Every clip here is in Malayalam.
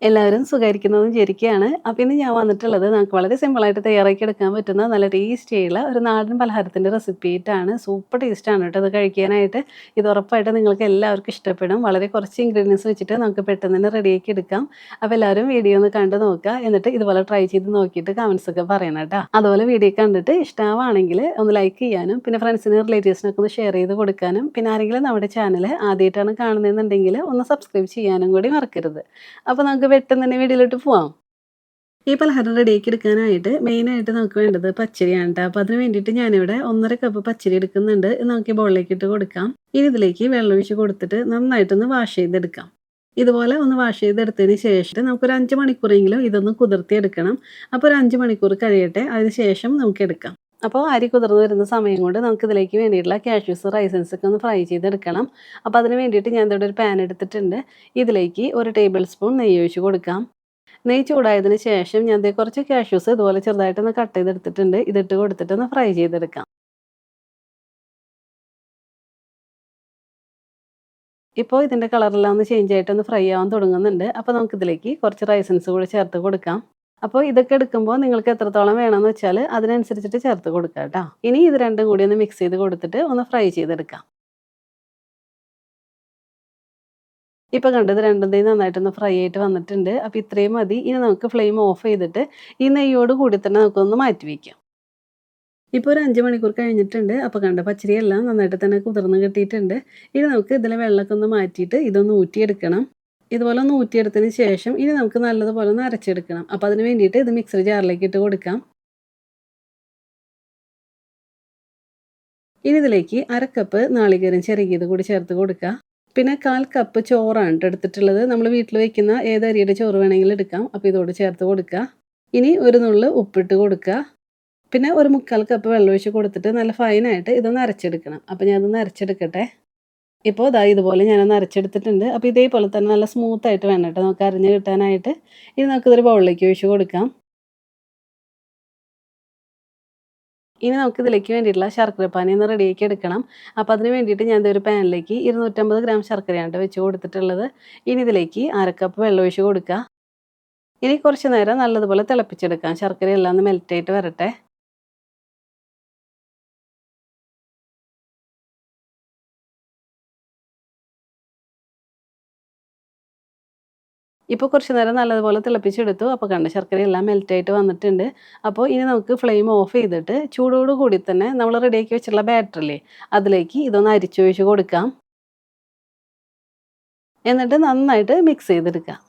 എല്ലാവരും സുഖായിരിക്കുന്നെന്ന് വിചാരിക്കുകയാണ്. അപ്പോൾ ഇന്ന് ഞാൻ വന്നിട്ടുള്ളത് നമുക്ക് വളരെ സിമ്പിളായിട്ട് തയ്യാറാക്കി എടുക്കാൻ പറ്റുന്ന നല്ല ടേസ്റ്റി ആയിട്ടുള്ള ഒരു നാടൻ പലഹാരത്തിൻ്റെ റെസിപ്പി ആയിട്ടാണ്. സൂപ്പർ ടേസ്റ്റാണ് കേട്ടോ ഇത് കഴിക്കാനായിട്ട്. ഇത് ഉറപ്പായിട്ടും നിങ്ങൾക്ക് എല്ലാവർക്കും ഇഷ്ടപ്പെടും. വളരെ കുറച്ച് ഇൻഗ്രീഡിയൻസ് വെച്ചിട്ട് നമുക്ക് പെട്ടെന്ന് തന്നെ റെഡിയാക്കി എടുക്കാം. അപ്പോൾ എല്ലാവരും വീഡിയോ ഒന്ന് കണ്ടു നോക്കുക. എന്നിട്ട് ഇതുപോലെ ട്രൈ ചെയ്ത് നോക്കിയിട്ട് കമൻസ് ഒക്കെ പറയണം കേട്ടോ. അതുപോലെ വീഡിയോ കണ്ടിട്ട് ഇഷ്ടമാണെങ്കിൽ ഒന്ന് ലൈക്ക് ചെയ്യാനും പിന്നെ ഫ്രണ്ട്സിനും റിലേറ്റീവ്സിനൊക്കെ ഒന്ന് ഷെയർ ചെയ്ത് കൊടുക്കാനും പിന്നെ ആരെങ്കിലും നമ്മുടെ ചാനൽ ആദ്യമായിട്ടാണ് കാണുന്നതെന്നുണ്ടെങ്കിൽ ഒന്ന് സബ്സ്ക്രൈബ് ചെയ്യാനും കൂടി മറക്കരുത്. അപ്പോൾ നമുക്ക് പെട്ടെന്ന് തന്നെ വീഡിയോയിലോട്ട് പോവാം. ഈ പലഹാരം റെഡിയാക്കി എടുക്കാനായിട്ട് മെയിനായിട്ട് നമുക്ക് വേണ്ടത് പച്ചരിയാണ് കേട്ടോ. അപ്പോൾ അതിന് വേണ്ടിയിട്ട് ഞാനിവിടെ 1.5 കപ്പ് പച്ചരി എടുക്കുന്നുണ്ട്. ഇത് നമുക്ക് ഈ ബൗളിലേക്ക് ഇട്ട് കൊടുക്കാം. ഇനി ഇതിലേക്ക് വെള്ളം ഒഴിച്ച് കൊടുത്തിട്ട് നന്നായിട്ടൊന്ന് വാഷ് ചെയ്തെടുക്കാം. ഇതുപോലെ ഒന്ന് വാഷ് ചെയ്തെടുത്തതിന് ശേഷം നമുക്കൊരു 5 മണിക്കൂറെങ്കിലും ഇതൊന്ന് കുതിർത്തിയെടുക്കണം. അപ്പോൾ ഒരു 5 മണിക്കൂർ കഴിയട്ടെ. അതിന് ശേഷം നമുക്ക് എടുക്കാം. അപ്പോൾ അരി കുതിർന്ന് വരുന്ന സമയം കൊണ്ട് നമുക്ക് ഇതിലേക്ക് വേണ്ടിയിട്ടുള്ള കാഷ്യൂസ് റൈസൻസ് ഒക്കെ ഒന്ന് ഫ്രൈ ചെയ്തെടുക്കണം. അപ്പോൾ അതിന് വേണ്ടിയിട്ട് ഞാൻ ഇവിടെ ഒരു പാൻ എടുത്തിട്ടുണ്ട്. ഇതിലേക്ക് 1 ടേബിൾ സ്പൂൺ നെയ്യ് ഒഴിച്ച് കൊടുക്കാം. നെയ്യ് ചൂടായതിന് ശേഷം ഞാൻ ദേ കുറച്ച് കാഷ്യൂസ് ഇതുപോലെ ചെറുതായിട്ടൊന്ന് കട്ട് ചെയ്തെടുത്തിട്ടുണ്ട്. ഇതിട്ട് കൊടുത്തിട്ട് ഒന്ന് ഫ്രൈ ചെയ്തെടുക്കാം. ഇപ്പോൾ ഇതിൻ്റെ കളറെല്ലാം ഒന്ന് ചേഞ്ച് ആയിട്ടൊന്ന് ഫ്രൈ ആവാൻ തുടങ്ങുന്നുണ്ട്. അപ്പോൾ നമുക്കിതിലേക്ക് കുറച്ച് റൈസൻസ് കൂടി ചേർത്ത് കൊടുക്കാം. അപ്പോൾ ഇതൊക്കെ എടുക്കുമ്പോൾ നിങ്ങൾക്ക് എത്രത്തോളം വേണമെന്ന് വെച്ചാൽ അതിനനുസരിച്ചിട്ട് ചേർത്ത് കൊടുക്കുക കേട്ടോ. ഇനി ഇത് രണ്ടും കൂടി ഒന്ന് മിക്സ് ചെയ്ത് കൊടുത്തിട്ട് ഒന്ന് ഫ്രൈ ചെയ്തെടുക്കാം. ഇപ്പോൾ കണ്ടത് രണ്ടും തേ നന്നായിട്ടൊന്ന് ഫ്രൈ ആയിട്ട് വന്നിട്ടുണ്ട്. അപ്പോൾ ഇത്രയും മതി. ഇനി നമുക്ക് ഫ്ലെയിം ഓഫ് ചെയ്തിട്ട് ഈ നെയ്യോട് കൂടി തന്നെ നമുക്കൊന്ന് മാറ്റി വയ്ക്കാം. ഇപ്പോൾ ഒരു 5 മണിക്കൂർ കഴിഞ്ഞിട്ടുണ്ട്. അപ്പോൾ കണ്ട പച്ചരിയെല്ലാം നന്നായിട്ട് തന്നെ കുതിർന്ന് കിട്ടിയിട്ടുണ്ട്. ഇനി നമുക്ക് ഇതിലെ വെള്ളമൊക്കെ ഒന്ന് മാറ്റിയിട്ട് ഇതൊന്ന് ഊറ്റിയെടുക്കണം. ഇതുപോലെ ഒന്ന് ഊറ്റിയെടുത്തതിന് ശേഷം ഇനി നമുക്ക് നല്ലതുപോലെ ഒന്ന് അരച്ചെടുക്കണം. അപ്പോൾ അതിന് വേണ്ടിയിട്ട് ഇത് മിക്സർ ജാറിലേക്ക് ഇട്ട് കൊടുക്കാം. ഇനി ഇതിലേക്ക് 1/2 കപ്പ് നാളികേരം ചിരകിയത് കൂടി ചേർത്ത് കൊടുക്കുക. പിന്നെ 1/4 കപ്പ് ചോറാണ് ട്ടോ എടുത്തിട്ടുള്ളത്. നമ്മൾ വീട്ടിൽ വെക്കുന്ന ഏത് അരിയുടെ ചോറ് വേണമെങ്കിലും എടുക്കാം. അപ്പോൾ ഇതോട് ചേർത്ത് കൊടുക്കുക. ഇനി ഒരു നുള്ള് ഉപ്പിട്ട് കൊടുക്കുക. പിന്നെ ഒരു 1/4 കപ്പ് വെള്ളം ഒഴിച്ച് കൊടുത്തിട്ട് നല്ല ഫൈനായിട്ട് ഇതൊന്ന് അരച്ചെടുക്കണം. അപ്പോൾ ഞാനതൊന്ന് അരച്ചെടുക്കട്ടെ. ഇപ്പോൾ ദാ ഇതുപോലെ ഞാനൊന്ന് അരച്ചെടുത്തിട്ടുണ്ട്. അപ്പോൾ ഇതേപോലെ തന്നെ നല്ല സ്മൂത്തായിട്ട് വേണം കേട്ടോ നമുക്ക് അരിഞ്ഞ് കിട്ടാനായിട്ട്. ഇനി നമുക്കിതൊരു ബൗളിലേക്ക് ഒഴിച്ച് കൊടുക്കാം. ഇനി നമുക്കിതിലേക്ക് വേണ്ടിയിട്ടുള്ള ശർക്കരപ്പാനി ഒന്ന് റെഡിയാക്കി എടുക്കണം. അപ്പോൾ അതിന് വേണ്ടിയിട്ട് ഞാൻ ഒരു പാനിലേക്ക് 250 ഗ്രാം ശർക്കരയാണ് ട്ടോ വെച്ച് കൊടുത്തിട്ടുള്ളത്. ഇനി ഇതിലേക്ക് 1/2 കപ്പ് വെള്ളം ഒഴിച്ച് കൊടുക്കുക. ഇനി കുറച്ച് നേരം നല്ലതുപോലെ തിളപ്പിച്ചെടുക്കാം. ശർക്കരയെല്ലാം ഒന്ന് മെൽറ്റായിട്ട് വരട്ടെ. ഇപ്പോൾ കുറച്ച് നേരം നല്ലതുപോലെ തിളപ്പിച്ചെടുത്തു. അപ്പോൾ കണ്ട ശർക്കരയെല്ലാം മെൽറ്റായിട്ട് വന്നിട്ടുണ്ട്. അപ്പോൾ ഇനി നമുക്ക് ഫ്ലെയിം ഓഫ് ചെയ്തിട്ട് ചൂടോട് കൂടി തന്നെ നമ്മൾ റെഡിയാക്കി വെച്ചിട്ടുള്ള ബാറ്ററില്ലേ അതിലേക്ക് ഇതൊന്ന് അരിച്ചൊഴിച്ച് കൊടുക്കാം. എന്നിട്ട് നന്നായിട്ട് മിക്സ് ചെയ്തെടുക്കാം.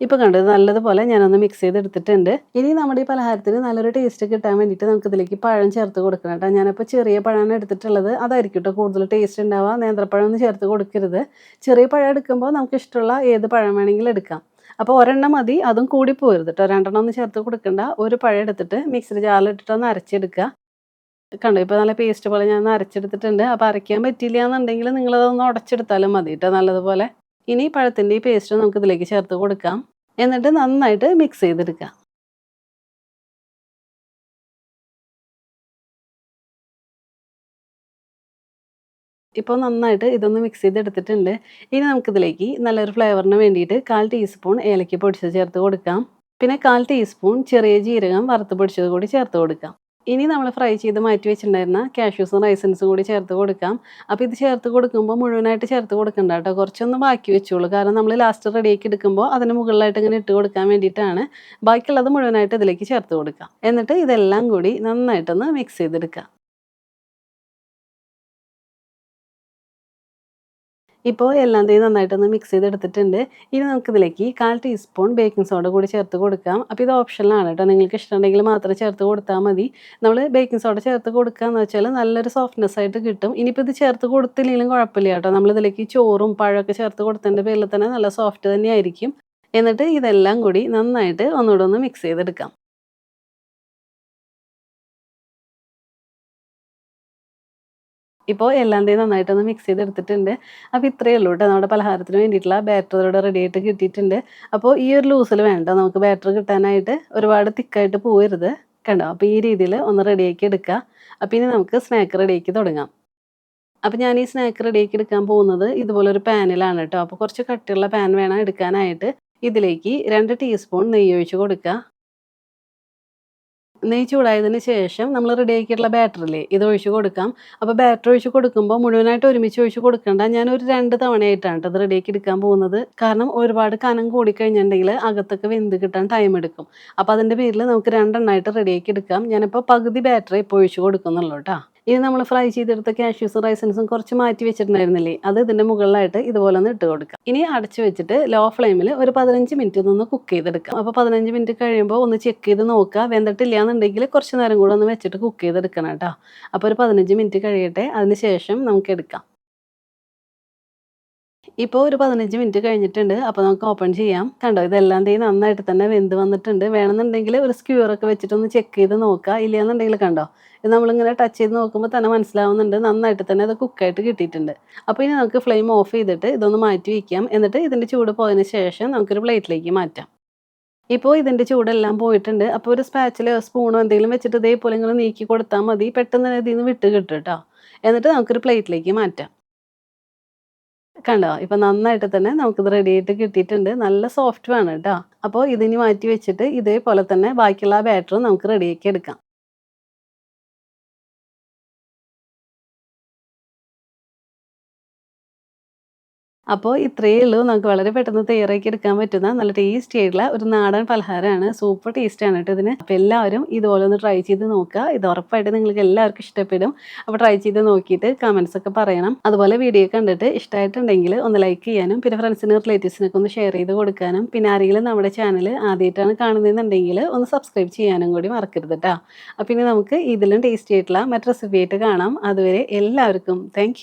ഇപ്പോൾ കണ്ടത് നല്ലതുപോലെ ഞാനൊന്ന് മിക്സ് ചെയ്തെടുത്തിട്ടുണ്ട്. ഇനി നമ്മുടെ ഈ പലഹാരത്തിന് നല്ലൊരു ടേസ്റ്റ് കിട്ടാൻ വേണ്ടിയിട്ട് നമുക്കിതിലേക്ക് പഴം ചേർത്ത് കൊടുക്കണം കേട്ടോ. ഞാനപ്പോൾ ചെറിയ പഴമാണ് എടുത്തിട്ടുള്ളത്. അതായിരിക്കും കേട്ടോ കൂടുതൽ ടേസ്റ്റ് ഉണ്ടാവുക. നേന്ത്രപ്പഴം ഒന്നും ചേർത്ത് കൊടുക്കരുത്. ചെറിയ പഴം എടുക്കുമ്പോൾ നമുക്ക് ഇഷ്ടമുള്ള ഏത് പഴം വേണമെങ്കിലും എടുക്കാം. അപ്പോൾ ഒരെണ്ണം മതി. അതും കൂടി പോകരുത് കേട്ടോ. 2 ഒന്നും ചേർത്ത് കൊടുക്കണ്ട. ഒരു പഴം എടുത്തിട്ട് മിക്സിയുടെ ജാറിലിട്ടിട്ടൊന്ന് അരച്ചെടുക്കുക. കണ്ടോ ഇപ്പോൾ നല്ല പേസ്റ്റ് പോലെ ഞാൻ അരച്ചെടുത്തിട്ടുണ്ട്. അപ്പോൾ അരയ്ക്കാൻ പറ്റില്ല എന്നുണ്ടെങ്കിൽ നിങ്ങളതൊന്ന് ഉടച്ചെടുത്താലും മതി കേട്ടോ നല്ലതുപോലെ. ഇനി പഴത്തിൻ്റെ ഈ പേസ്റ്റ് നമുക്ക് ഇതിലേക്ക് ചേർത്ത് കൊടുക്കാം. എന്നിട്ട് നന്നായിട്ട് മിക്സ് ചെയ്തെടുക്കുക. ഇപ്പോൾ നന്നായിട്ട് ഇതൊന്ന് മിക്സ് ചെയ്തെടുത്തിട്ടുണ്ട്. ഇനി നമുക്കിതിലേക്ക് നല്ലൊരു ഫ്ലേവറിന് വേണ്ടിയിട്ട് 1/4 ടീസ്പൂൺ ഏലക്ക പൊടിച്ചത് ചേർത്ത് കൊടുക്കാം. പിന്നെ 1/4 ടീസ്പൂൺ ചെറിയ ജീരകം വറുത്ത് പൊടിച്ചത് കൂടി ചേർത്ത് കൊടുക്കാം. ഇനി നമ്മൾ ഫ്രൈ ചെയ്ത് മാറ്റി വെച്ചിട്ടുണ്ടായിരുന്ന കാഷ്യൂസും റൈസൻസും കൂടി ചേർത്ത് കൊടുക്കാം. അപ്പോൾ ഇത് ചേർത്ത് കൊടുക്കുമ്പോൾ മുഴുവനായിട്ട് ചേർത്ത് കൊടുക്കണ്ട കേട്ടോ. കുറച്ചൊന്ന് ബാക്കി വെച്ചോളൂ. കാരണം നമ്മൾ ലാസ്റ്റ് റെഡിയാക്കി എടുക്കുമ്പോൾ അതിന് മുകളിലായിട്ട് ഇങ്ങനെ ഇട്ട് കൊടുക്കാൻ വേണ്ടിയിട്ടാണ്. ബാക്കിയുള്ളത് മുഴുവനായിട്ട് ഇതിലേക്ക് ചേർത്ത് കൊടുക്കാം. എന്നിട്ട് ഇതെല്ലാം കൂടി നന്നായിട്ടൊന്ന് മിക്സ് ചെയ്തെടുക്കാം. ഇപ്പോൾ എല്ലാം നന്നായിട്ടൊന്ന് മിക്സ് ചെയ്തെടുത്തിട്ടുണ്ട്. ഇനി നമുക്കിതിലേക്ക് 1/4 ടീസ്പൂൺ ബേക്കിംഗ് സോഡ കൂടി ചേർത്ത് കൊടുക്കാം. അപ്പോൾ ഇത് ഓപ്ഷണലാണ് കേട്ടോ. നിങ്ങൾക്ക് ഇഷ്ടമുണ്ടെങ്കിൽ മാത്രം ചേർത്ത് കൊടുത്താൽ മതി. നമ്മൾ ബേക്കിംഗ് സോഡ ചേർത്ത് കൊടുക്കുകയെന്ന് വെച്ചാൽ നല്ലൊരു സോഫ്റ്റ്നെസ് ആയിട്ട് കിട്ടും. ഇനിയിപ്പോൾ ഇത് ചേർത്ത് കൊടുത്തില്ലെങ്കിലും കുഴപ്പമില്ല കേട്ടോ. നമ്മളിതിലേക്ക് ചോറും പഴമൊക്കെ ചേർത്ത് കൊടുത്തതിൻ്റെ പേരിൽ തന്നെ നല്ല സോഫ്റ്റ് തന്നെയായിരിക്കും. എന്നിട്ട് ഇതെല്ലാം കൂടി നന്നായിട്ട് ഒന്നുകൂടെ ഒന്ന് മിക്സ് ചെയ്തെടുക്കാം. ഇപ്പോൾ എല്ലാം നന്നായിട്ടൊന്ന് മിക്സ് ചെയ്തെടുത്തിട്ടുണ്ട്. അപ്പോൾ ഇത്രയേ ഉള്ളൂ കേട്ടോ. നമ്മുടെ പലഹാരത്തിന് വേണ്ടിയിട്ടുള്ള ബാറ്റർ ഇവിടെ റെഡി ആയിട്ട് കിട്ടിയിട്ടുണ്ട്. അപ്പോൾ ഈ ഒരു ലൂസിൽ വേണ്ട നമുക്ക് ബാറ്റർ കിട്ടാനായിട്ട്. ഒരുപാട് തിക്കായിട്ട് പോകരുത്. കണ്ടോ? അപ്പോൾ ഈ രീതിയിൽ ഒന്ന് റെഡിയാക്കി എടുക്കുക. അപ്പോൾ ഇനി നമുക്ക് സ്നാക്ക് റെഡിയാക്കി തുടങ്ങാം. അപ്പോൾ ഞാൻ ഈ സ്നാക്ക് റെഡിയാക്കി എടുക്കാൻ പോകുന്നത് ഇതുപോലൊരു പാനിലാണ് കേട്ടോ. അപ്പോൾ കുറച്ച് കട്ടിയുള്ള പാൻ വേണം എടുക്കാനായിട്ട്. ഇതിലേക്ക് 2 ടീസ്പൂൺ നെയ്യ് ഒഴിച്ച് കൊടുക്കുക. നെയ്യ് ചൂടായതിന് ശേഷം നമ്മൾ റെഡിയാക്കിയിട്ടുള്ള ബാറ്ററില്ലേ ഇത് ഒഴിച്ച് കൊടുക്കാം. അപ്പോൾ ബാറ്റർ ഒഴിച്ച് കൊടുക്കുമ്പോൾ മുഴുവനായിട്ട് ഒരുമിച്ച് ഒഴിച്ച് കൊടുക്കണ്ട. ഞാനൊരു 2 തവണയായിട്ടാണ് കേട്ടോ ഇത് റെഡിയാക്കി എടുക്കാൻ പോകുന്നത്. കാരണം ഒരുപാട് കനം കൂടിക്കഴിഞ്ഞിട്ടുണ്ടെങ്കിൽ അകത്തൊക്കെ വെന്ത് കിട്ടാൻ ടൈം എടുക്കും. അപ്പോൾ അതിൻ്റെ പേരിൽ നമുക്ക് 2 എണ്ണമായിട്ട് റെഡിയാക്കി എടുക്കാം. ഞാനിപ്പോൾ പകുതി ബാറ്ററി ഇപ്പോൾ ഒഴിച്ച് കൊടുക്കുന്നുള്ളൂ കേട്ടോ. ഇനി നമ്മൾ ഫ്രൈ ചെയ്തെടുത്ത കാഷ്യൂസും റൈസിൻസും കുറച്ച് മാറ്റി വെച്ചിട്ടുണ്ടായിരുന്നില്ലേ, അത് ഇതിൻ്റെ മുകളിലായിട്ട് ഇതുപോലെ ഒന്ന് ഇട്ട് കൊടുക്കാം. ഇനി അടച്ചു വെച്ചിട്ട് ലോ ഫ്ലെയിമിൽ ഒരു 15 മിനിറ്റ് നിന്ന് കുക്ക് ചെയ്തെടുക്കാം. അപ്പോൾ 15 മിനിറ്റ് കഴിയുമ്പോൾ ഒന്ന് ചെക്ക് ചെയ്ത് നോക്കുക. വെന്തിട്ടില്ല എന്നുണ്ടെങ്കിൽ കുറച്ച് നേരം കൂടെ ഒന്ന് വെച്ചിട്ട് കുക്ക് ചെയ്തെടുക്കണം കേട്ടോ. അപ്പോൾ ഒരു 15 മിനിറ്റ് കഴിയട്ടെ, അതിന് ശേഷം നമുക്ക് എടുക്കാം. ഇപ്പോൾ ഒരു 15 മിനിറ്റ് കഴിഞ്ഞിട്ടുണ്ട്. അപ്പോൾ നമുക്ക് ഓപ്പൺ ചെയ്യാം. കണ്ടോ ഇതെല്ലാം നന്നായിട്ട് തന്നെ വെന്ത് വന്നിട്ടുണ്ട്. വേണമെന്നുണ്ടെങ്കിൽ ഒരു സ്ക്യൂറൊക്കെ വെച്ചിട്ടൊന്ന് ചെക്ക് ചെയ്ത് നോക്കുക. ഇല്ലയെന്നുണ്ടെങ്കിൽ കണ്ടോ ഇത് നമ്മളിങ്ങനെ ടച്ച് ചെയ്ത് നോക്കുമ്പോൾ തന്നെ മനസ്സിലാവുന്നുണ്ട് നന്നായിട്ട് തന്നെ അത് കുക്കായിട്ട് കിട്ടിയിട്ടുണ്ട്. അപ്പോൾ ഇനി നമുക്ക് ഫ്ലെയിം ഓഫ് ചെയ്തിട്ട് ഇതൊന്ന് മാറ്റി വയ്ക്കാം. എന്നിട്ട് ഇതിൻ്റെ ചൂട് പോയതിന് ശേഷം നമുക്കൊരു പ്ലേറ്റിലേക്ക് മാറ്റാം. ഇപ്പോൾ ഇതിൻ്റെ ചൂടെല്ലാം പോയിട്ടുണ്ട്. അപ്പോൾ ഒരു സ്പാച്ചിലോ സ്പൂണോ എന്തെങ്കിലും വെച്ചിട്ട് ഇതേപോലെ ഇങ്ങനെ നീക്കി കൊടുത്താൽ മതി. പെട്ടെന്ന് ഇതിൽ നിന്ന് വിട്ട് കിട്ടും കേട്ടോ. എന്നിട്ട് നമുക്കൊരു പ്ലേറ്റിലേക്ക് മാറ്റാം. കണ്ടോ ഇപ്പം നന്നായിട്ട് തന്നെ നമുക്കിത് റെഡി ആയിട്ട് കിട്ടിയിട്ടുണ്ട്. നല്ല സോഫ്റ്റുമാണ് കേട്ടോ. അപ്പോൾ ഇതിനി മാറ്റി വെച്ചിട്ട് ഇതേപോലെ തന്നെ ബാക്കിയുള്ള ആ ബാറ്ററും നമുക്ക് റെഡിയാക്കി എടുക്കാം. അപ്പോൾ ഇത്രയേ ഉള്ളൂ. നമുക്ക് വളരെ പെട്ടെന്ന് തയ്യാറാക്കി എടുക്കാൻ പറ്റുന്ന നല്ല ടേസ്റ്റി ആയിട്ടുള്ള ഒരു നാടൻ പലഹാരമാണ്. സൂപ്പർ ടേസ്റ്റാണ് കേട്ടോ ഇതിന്. അപ്പോൾ എല്ലാവരും ഇതുപോലെ ഒന്ന് ട്രൈ ചെയ്ത് നോക്കുക. ഇത് ഉറപ്പായിട്ട് നിങ്ങൾക്ക് എല്ലാവർക്കും ഇഷ്ടപ്പെടും. അപ്പോൾ ട്രൈ ചെയ്ത് നോക്കിയിട്ട് കമൻസ് ഒക്കെ പറയണം. അതുപോലെ വീഡിയോ കണ്ടിട്ട് ഇഷ്ടമായിട്ടുണ്ടെങ്കിൽ ഒന്ന് ലൈക്ക് ചെയ്യാനും പിന്നെ ഫ്രണ്ട്സിനും റിലേറ്റീവ്സിനൊക്കെ ഒന്ന് ഷെയർ ചെയ്ത് കൊടുക്കാനും പിന്നെ ആരെങ്കിലും നമ്മുടെ ചാനൽ ആദ്യമായിട്ടാണ് കാണുന്നതെന്നുണ്ടെങ്കിൽ ഒന്ന് സബ്സ്ക്രൈബ് ചെയ്യാനും കൂടി മറക്കരുത് കേട്ടോ. അപ്പോൾ ഇനി നമുക്ക് ഇതിലും ടേസ്റ്റി ആയിട്ടുള്ള മറ്റു റെസിപ്പി ആയിട്ട് കാണാം. അതുവരെ എല്ലാവർക്കും താങ്ക്